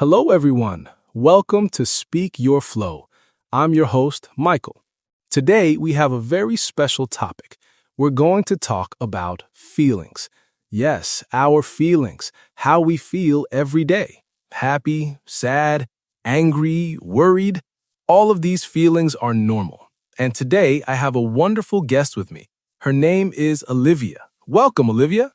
Hello, everyone. Welcome to Speak Your Flow. I'm your host, Michael. Today, we have a very special topic. We're going to talk about feelings. Yes, our feelings, how we feel every day. Happy, sad, angry, worried. All of these feelings are normal. And today, I have a wonderful guest with me. Her name is Olivia. Welcome, Olivia.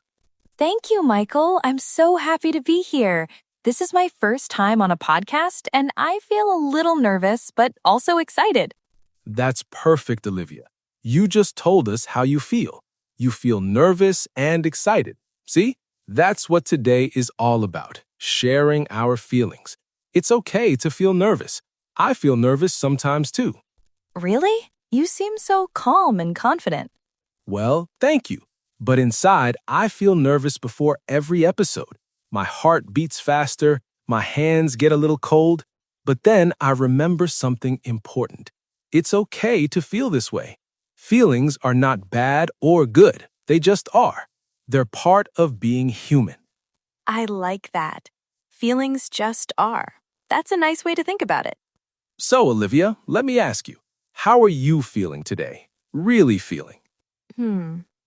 Thank you, Michael. I'm so happy to be here. This is my first time on a podcast, and I feel a little nervous, but also excited. That's perfect, Olivia. You just told us how you feel. You feel nervous and excited. See? That's what today is all about, sharing our feelings. It's okay to feel nervous. I feel nervous sometimes too. Really? You seem so calm and confident. Well, thank you. But inside, I feel nervous before every episode. My heart beats faster, my hands get a little cold. But then I remember something important. It's okay to feel this way. Feelings are not bad or good. They just are. They're part of being human. I like that. Feelings just are. That's a nice way to think about it. So, Olivia, let me ask you, how are you feeling today? Really feeling?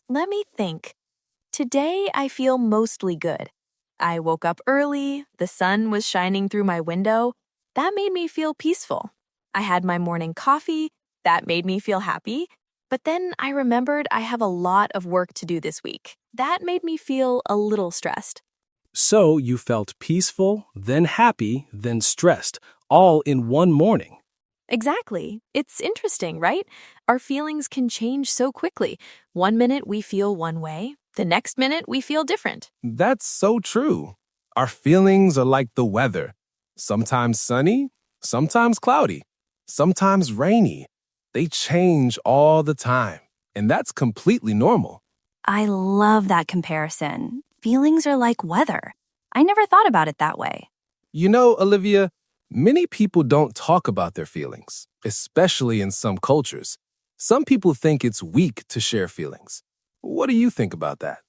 Let me think. Today, I feel mostly good. I woke up early, the sun was shining through my window. That made me feel peaceful. I had my morning coffee. That made me feel happy. But then I remembered I have a lot of work to do this week. That made me feel a little stressed. So you felt peaceful, then happy, then stressed, all in one morning. Exactly. It's interesting, right? Our feelings can change so quickly. One minute we feel one way, the next minute we feel different. That's so true. Our feelings are like the weather. Sometimes sunny, sometimes cloudy, sometimes rainy. They change all the time, and that's completely normal. I love that comparison. Feelings are like weather. I never thought about it that way. You know, Olivia, many people don't talk about their feelings, especially in some cultures. Some people think it's weak to share feelings. What do you think about that?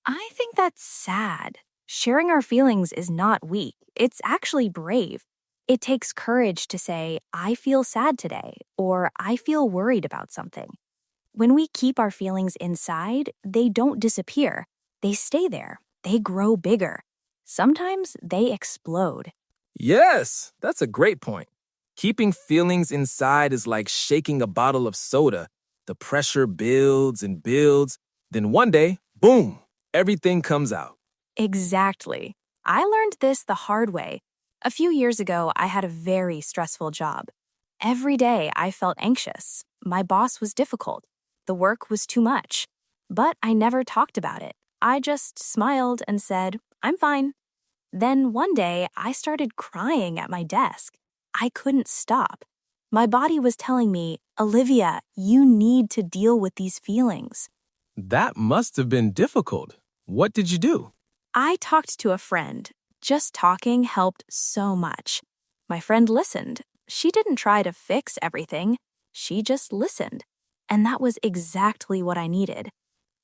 I think that's sad. Sharing our feelings is not weak. It's actually brave. It takes courage to say, I feel sad today, or I feel worried about something. When we keep our feelings inside, they don't disappear. They stay there. They grow bigger. Sometimes they explode. Yes, that's a great point. Keeping feelings inside is like shaking a bottle of soda. The pressure builds and builds. Then one day, boom, everything comes out. Exactly. I learned this the hard way. A few years ago, I had a very stressful job. Every day, I felt anxious. My boss was difficult. The work was too much. But I never talked about it. I just smiled and said, I'm fine. Then one day, I started crying at my desk. I couldn't stop. My body was telling me, Olivia, you need to deal with these feelings. That must have been difficult. What did you do? I talked to a friend. Just talking helped so much. My friend listened. She didn't try to fix everything. She just listened. And that was exactly what I needed.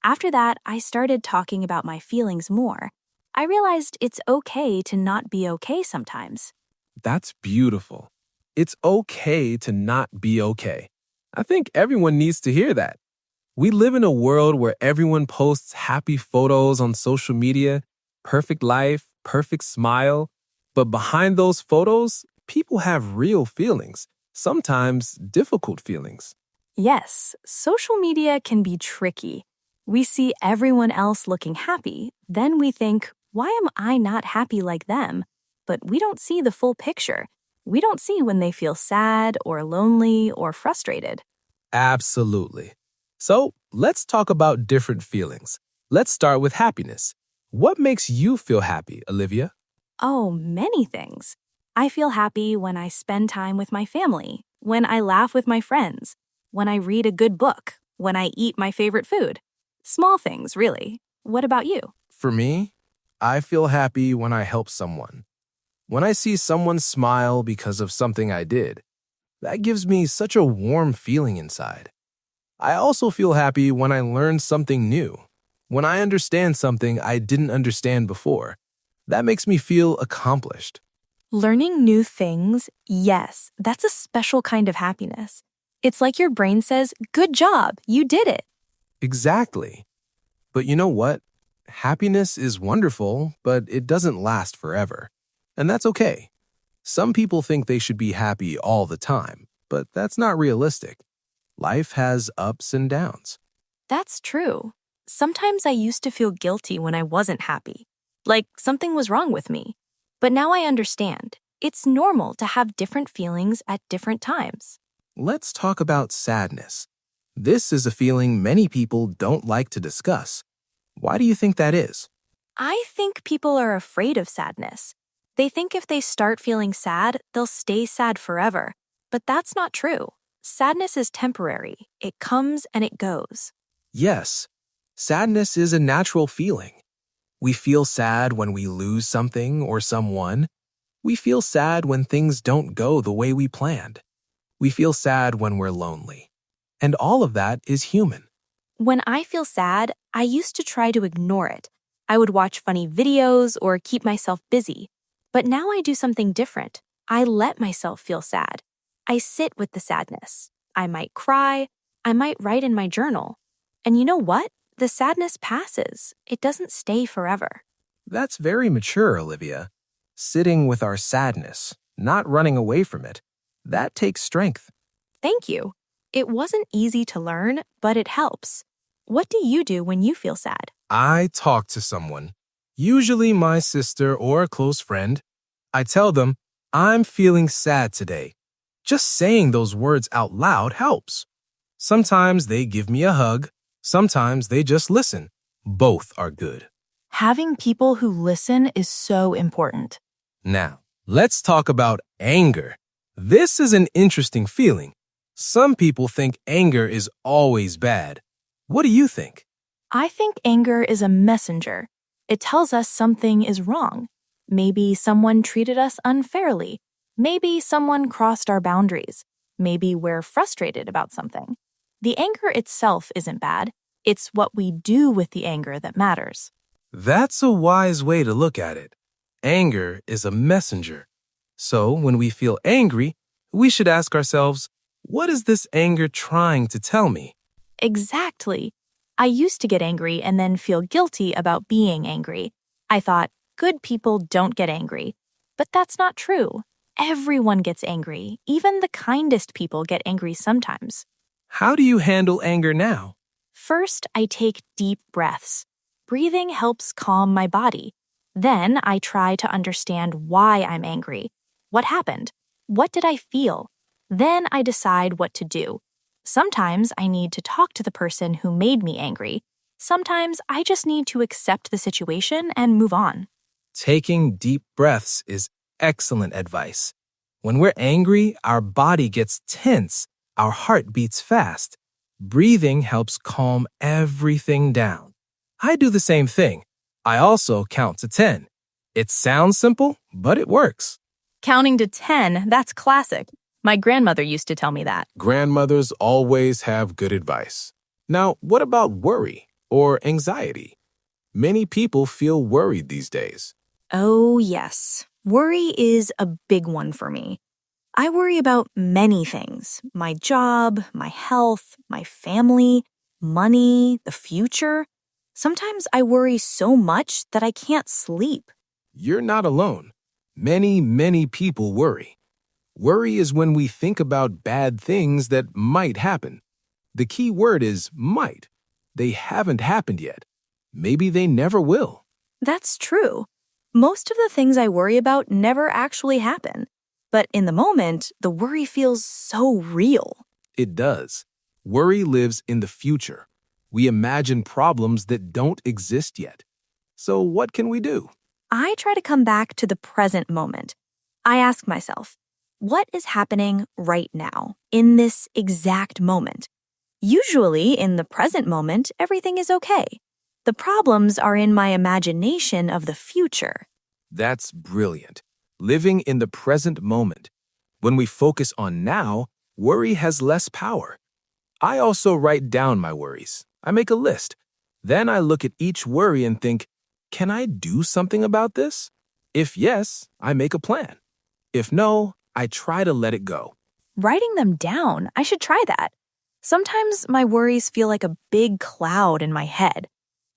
After that, I started talking about my feelings more. I realized it's okay to not be okay sometimes. That's beautiful. It's okay to not be okay. I think everyone needs to hear that. We live in a world where everyone posts happy photos on social media, perfect life, perfect smile. But behind those photos, people have real feelings, sometimes difficult feelings. Yes, social media can be tricky. We see everyone else looking happy, then we think, why am I not happy like them? But we don't see the full picture. We don't see when they feel sad or lonely or frustrated. Absolutely. So let's talk about different feelings. Let's start with happiness. What makes you feel happy, Olivia? Oh, many things. I feel happy when I spend time with my family, when I laugh with my friends, when I read a good book, when I eat my favorite food. Small things, really. What about you? For me, I feel happy when I help someone. When I see someone smile because of something I did, that gives me such a warm feeling inside. I also feel happy when I learn something new, when I understand something I didn't understand before. That makes me feel accomplished. Learning new things, yes, that's a special kind of happiness. It's like your brain says, "Good job, you did it." Exactly. But you know what? Happiness is wonderful, but it doesn't last forever. And that's okay. Some people think they should be happy all the time, but that's not realistic. Life has ups and downs. That's true. Sometimes I used to feel guilty when I wasn't happy, like something was wrong with me. But now I understand. It's normal to have different feelings at different times. Let's talk about sadness. This is a feeling many people don't like to discuss. Why do you think that is? I think people are afraid of sadness. They think if they start feeling sad, they'll stay sad forever. But that's not true. Sadness is temporary. It comes and it goes. Yes, sadness is a natural feeling. We feel sad when we lose something or someone. We feel sad when things don't go the way we planned. We feel sad when we're lonely. And all of that is human. When I feel sad, I used to try to ignore it. I would watch funny videos or keep myself busy. But now I do something different. I let myself feel sad. I sit with the sadness. I might cry. I might write in my journal. And you know what? The sadness passes. It doesn't stay forever. That's very mature, Olivia. Sitting with our sadness, not running away from it, that takes strength. Thank you. It wasn't easy to learn, but it helps. What do you do when you feel sad? I talk to someone, usually my sister or a close friend. I tell them, I'm feeling sad today. Just saying those words out loud helps. Sometimes they give me a hug. Sometimes they just listen. Both are good. Having people who listen is so important. Now, let's talk about anger. This is an interesting feeling. Some people think anger is always bad. What do you think? I think anger is a messenger. It tells us something is wrong. Maybe someone treated us unfairly. Maybe someone crossed our boundaries. Maybe we're frustrated about something. The anger itself isn't bad. It's what we do with the anger that matters. That's a wise way to look at it. Anger is a messenger. So when we feel angry, we should ask ourselves, what is this anger trying to tell me? Exactly. I used to get angry and then feel guilty about being angry. I thought, good people don't get angry. But that's not true. Everyone gets angry. Even the kindest people get angry sometimes. How do you handle anger now? First, I take deep breaths. Breathing helps calm my body. Then I try to understand why I'm angry. What happened? What did I feel? Then I decide what to do. Sometimes I need to talk to the person who made me angry. Sometimes I just need to accept the situation and move on. Taking deep breaths is excellent advice. When we're angry, our body gets tense, our heart beats fast. Breathing helps calm everything down. I do the same thing. I also count to 10. It sounds simple, but it works. Counting to 10, that's classic. My grandmother used to tell me that. Grandmothers always have good advice. Now, what about worry or anxiety? Many people feel worried these days. Oh, yes. Worry is a big one for me. I worry about many things: my job, my health, my family, money, the future. Sometimes I worry so much that I can't sleep. You're not alone. Many people worry. Worry is when we think about bad things that might happen. The key word is might. They haven't happened yet. Maybe they never will. That's true. Most of the things I worry about never actually happen. But in the moment, the worry feels so real. It does. Worry lives in the future. We imagine problems that don't exist yet. So what can we do? I try to come back to the present moment. I ask myself, what is happening right now, in this exact moment? Usually, in the present moment, everything is okay. The problems are in my imagination of the future. That's brilliant. Living in the present moment. When we focus on now, worry has less power. I also write down my worries. I make a list. Then I look at each worry and think, can I do something about this? If yes, I make a plan. If no, I try to let it go. Writing them down, I should try that. Sometimes my worries feel like a big cloud in my head.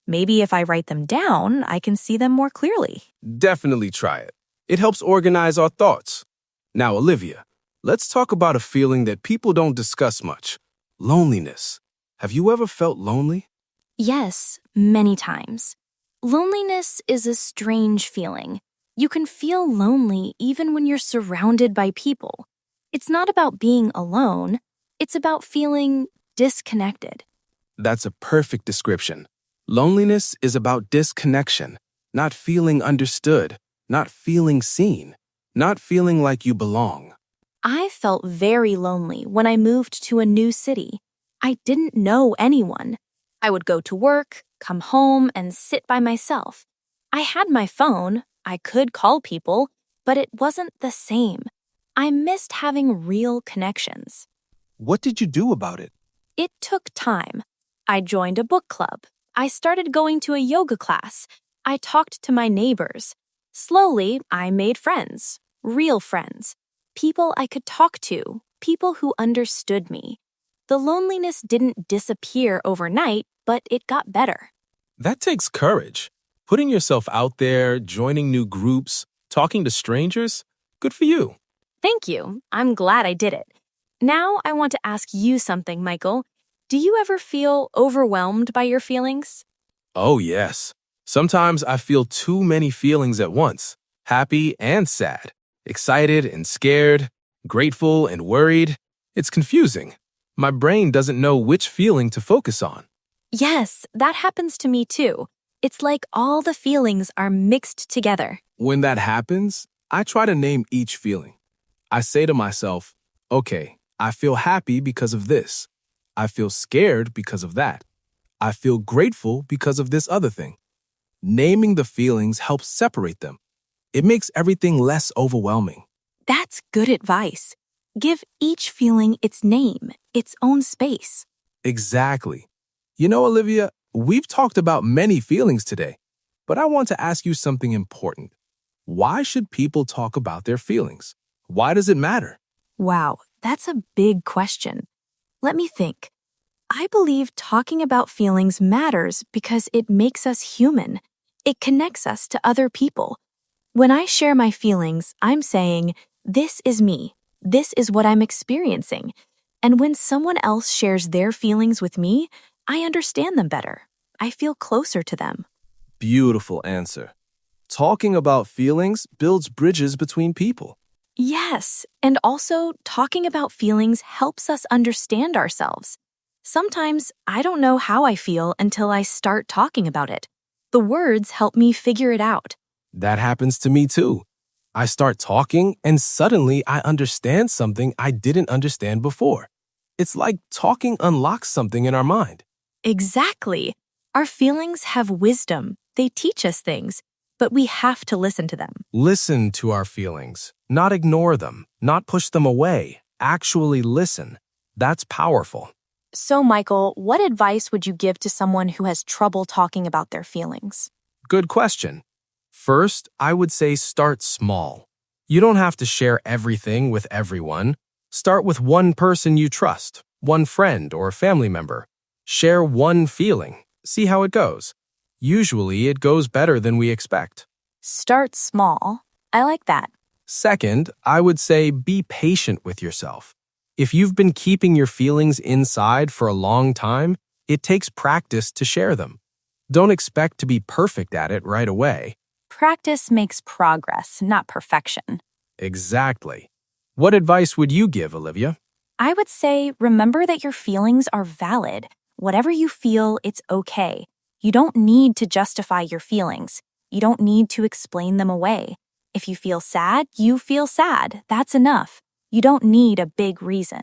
Maybe if I write them down, I can see them more clearly. Definitely try it. It helps organize our thoughts. Now, Olivia, let's talk about a feeling that people don't discuss much. Loneliness. Have you ever felt lonely? Yes, many times. Loneliness is a strange feeling. You can feel lonely even when you're surrounded by people. It's not about being alone, it's about feeling disconnected. That's a perfect description. Loneliness is about disconnection, not feeling understood, not feeling seen, not feeling like you belong. I felt very lonely when I moved to a new city. I didn't know anyone. I would go to work, come home, and sit by myself. I had my phone, I could call people, but it wasn't the same. I missed having real connections. What did you do about it? It took time. I joined a book club. I started going to a yoga class. I talked to my neighbors. Slowly, I made friends, real friends, people I could talk to, people who understood me. The loneliness didn't disappear overnight, but it got better. That takes courage. Putting yourself out there, joining new groups, talking to strangers, good for you. Thank you. I'm glad I did it. Now I want to ask you something, Michael. Do you ever feel overwhelmed by your feelings? Oh, yes. Sometimes I feel too many feelings at once, happy and sad, excited and scared, grateful and worried. It's confusing. My brain doesn't know which feeling to focus on. Yes, that happens to me too. It's like all the feelings are mixed together. When that happens, I try to name each feeling. I say to myself, okay, I feel happy because of this. I feel scared because of that. I feel grateful because of this other thing. Naming the feelings helps separate them. It makes everything less overwhelming. That's good advice. Give each feeling its name, its own space. Exactly. You know, Olivia, we've talked about many feelings today, but I want to ask you something important. Why should people talk about their feelings? Why does it matter? Wow, that's a big question. Let me think. I believe talking about feelings matters because it makes us human. It connects us to other people. When I share my feelings, I'm saying, this is me. This is what I'm experiencing. And when someone else shares their feelings with me, I understand them better. I feel closer to them. Beautiful answer. Talking about feelings builds bridges between people. Yes, and also talking about feelings helps us understand ourselves. Sometimes I don't know how I feel until I start talking about it. The words help me figure it out. That happens to me too. I start talking and suddenly I understand something I didn't understand before. It's like talking unlocks something in our mind. Exactly. Our feelings have wisdom. They teach us things, but we have to listen to them. Listen to our feelings, not ignore them, not push them away. Actually listen. That's powerful. So, Michael, what advice would you give to someone who has trouble talking about their feelings? Good question. First, I would say start small. You don't have to share everything with everyone. Start with one person you trust, one friend or family member. Share one feeling. See how it goes. Usually, it goes better than we expect. Start small. I like that. Second, I would say be patient with yourself. If you've been keeping your feelings inside for a long time, it takes practice to share them. Don't expect to be perfect at it right away. Practice makes progress, not perfection. Exactly. What advice would you give, Olivia? I would say remember that your feelings are valid. Whatever you feel, it's okay. You don't need to justify your feelings. You don't need to explain them away. If you feel sad, you feel sad. That's enough. You don't need a big reason.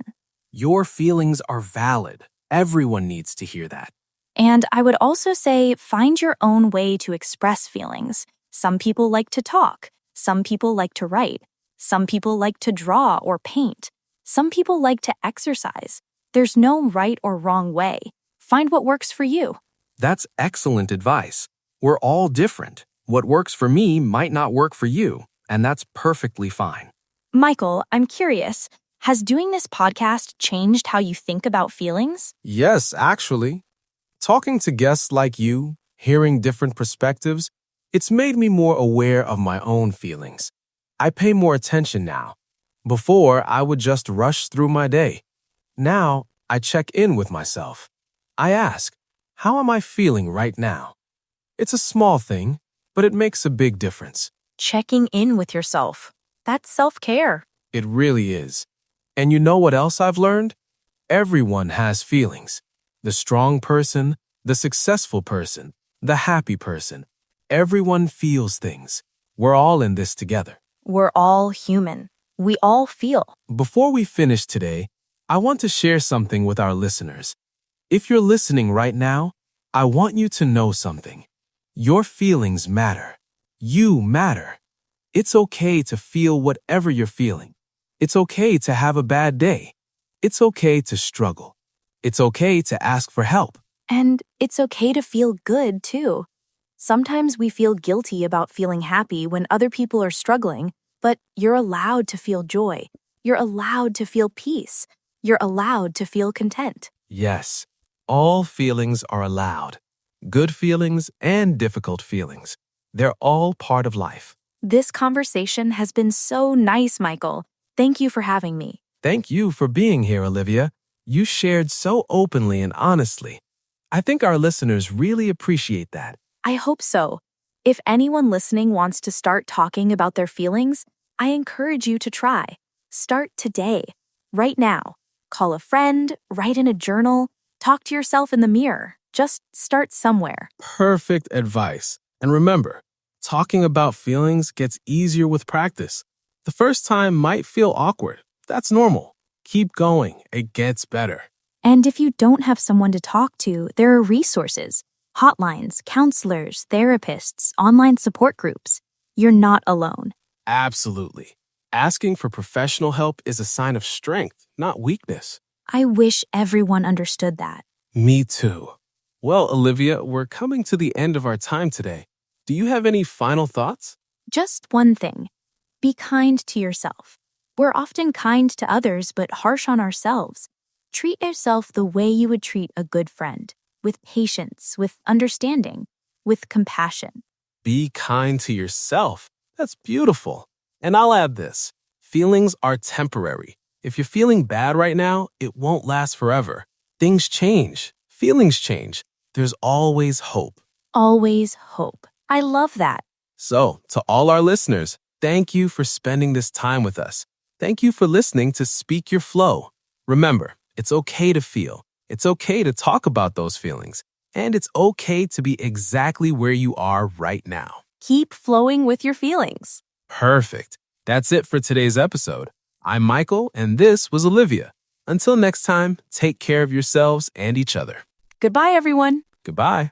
Your feelings are valid. Everyone needs to hear that. And I would also say find your own way to express feelings. Some people like to talk. Some people like to write. Some people like to draw or paint. Some people like to exercise. There's no right or wrong way. Find what works for you. That's excellent advice. We're all different. What works for me might not work for you, and that's perfectly fine. Michael, I'm curious. Has doing this podcast changed how you think about feelings? Yes, actually. Talking to guests like you, hearing different perspectives, it's made me more aware of my own feelings. I pay more attention now. Before, I would just rush through my day. Now, I check in with myself. I ask, how am I feeling right now? It's a small thing, but it makes a big difference. Checking in with yourself. That's self-care. It really is. And you know what else I've learned? Everyone has feelings. The strong person, the successful person, the happy person. Everyone feels things. We're all in this together. We're all human. We all feel. Before we finish today, I want to share something with our listeners. If you're listening right now, I want you to know something. Your feelings matter. You matter. It's okay to feel whatever you're feeling. It's okay to have a bad day. It's okay to struggle. It's okay to ask for help. And it's okay to feel good, too. Sometimes we feel guilty about feeling happy when other people are struggling, but you're allowed to feel joy. You're allowed to feel peace. You're allowed to feel content. Yes, all feelings are allowed. Good feelings and difficult feelings. They're all part of life. This conversation has been so nice, Michael. Thank you for having me. Thank you for being here, Olivia. You shared so openly and honestly. I think our listeners really appreciate that. I hope so. If anyone listening wants to start talking about their feelings, I encourage you to try. Start today, right now. Call a friend, write in a journal, talk to yourself in the mirror. Just start somewhere. Perfect advice. And remember, talking about feelings gets easier with practice. The first time might feel awkward. That's normal. Keep going. It gets better. And if you don't have someone to talk to, there are resources. Hotlines, counselors, therapists, online support groups. You're not alone. Absolutely. Asking for professional help is a sign of strength, not weakness. I wish everyone understood that. Me too. Well, Olivia, we're coming to the end of our time today. Do you have any final thoughts? Just one thing. Be kind to yourself. We're often kind to others but harsh on ourselves. Treat yourself the way you would treat a good friend, with patience, with understanding, with compassion. Be kind to yourself. That's beautiful. And I'll add this. Feelings are temporary. If you're feeling bad right now, it won't last forever. Things change. Feelings change. There's always hope. Always hope. I love that. So, to all our listeners, thank you for spending this time with us. Thank you for listening to Speak Your Flow. Remember, it's okay to feel. It's okay to talk about those feelings. And it's okay to be exactly where you are right now. Keep flowing with your feelings. Perfect. That's it for today's episode. I'm Michael, and this was Olivia. Until next time, take care of yourselves and each other. Goodbye, everyone. Goodbye.